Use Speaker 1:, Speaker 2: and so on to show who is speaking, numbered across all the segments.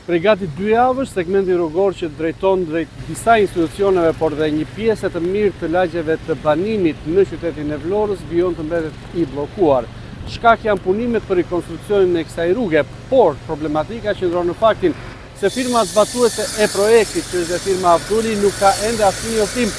Speaker 1: Prej gati 2 javësh, segmenti rrugor që drejton drejt disa institucioneve, por dhe një pjesë të mirë të lagjeve të banimit në qytetin e Vlorës vijon të mbetet i bllokuar. Shkak janë punimet për rikonstruksionin e kësaj rruge, por problematika qëndron në faktin se firma zbatuese e projektit, që është firma Avduli, nuk ka ende asnjë njoftim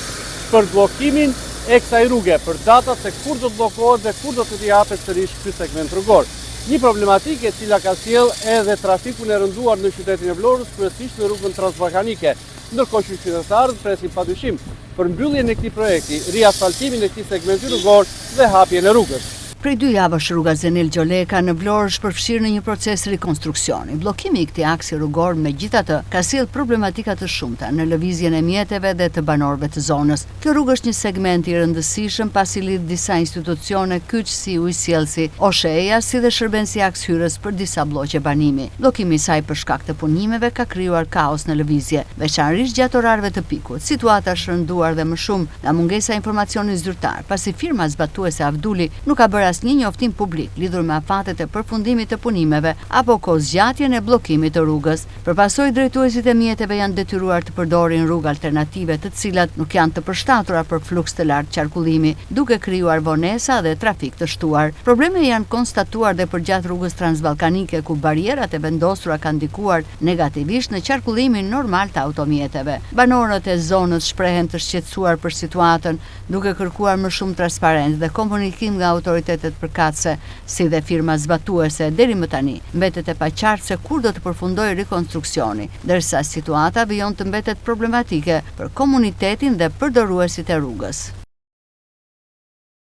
Speaker 1: për bllokimin e kësaj rruge, për datat se kur do të bllokohet dhe kur do të japet sërish ky segment rrugor. Një problematike e cila ka sjell edhe trafikun e rënduar në qytetin e Vlorës, kryesisht në rrugën transballkanike, ndërkohë që qytetarët presin padyshim për mbylljen e këtij projekti, riasfaltimin e këtij segmenti rrugor dhe hapjen e rrugës.
Speaker 2: Prej 2 javësh rruga Zenil Gjoleka në Vlorë është përfshirë në një proces rikonstruksioni. Bllokimi i këtij aksi rrugor megjithatë ka sjell problematika të shumta në lëvizjen e mjeteve dhe të banorëve të zonës. Kjo rrugë është një segment i rëndësishëm pasi lidh disa institucione kyç si ujësjellsi, Osheja, si dhe shërbensi aks hyrës për disa blloqe banimi. Bllokimi i saj për shkak të punimeve ka krijuar kaos në lëvizje, veçanërisht gjatë orarëve të pikut. Situata është rënduar dhe më shumë nga mungesa e informacioni zyrtar, pasi firma zbatuese Avduli nuk ka bërë asnjë njoftim publik lidhur me afatet e përfundimit të punimeve apo kozgjatjen e bllokimit të rrugës. Përpasoj drejtuesit e mjeteve janë detyruar të përdorin rrugë alternative të cilat nuk janë të përshtatura për fluks të lartë qarkullimi, duke krijuar vonesa dhe trafik të shtuar. Problemet janë konstatuar dhe përgjatë rrugës transballkanike ku barierat e vendosura kanë ndikuar negativisht në qarkullimin normal të automjeteve. Banorët e zonës shprehen të shqetësuar për situatën, duke kërkuar më shumë transparencë dhe komunikim nga autoritetet përkatëse, si dhe firma zbatuese. Deri më tani mbetet e paqartë se kur do të përfundojë rikonstruksioni, ndërsa situata vijon të mbetet problematike për komunitetin dhe përdoruesit e rrugës.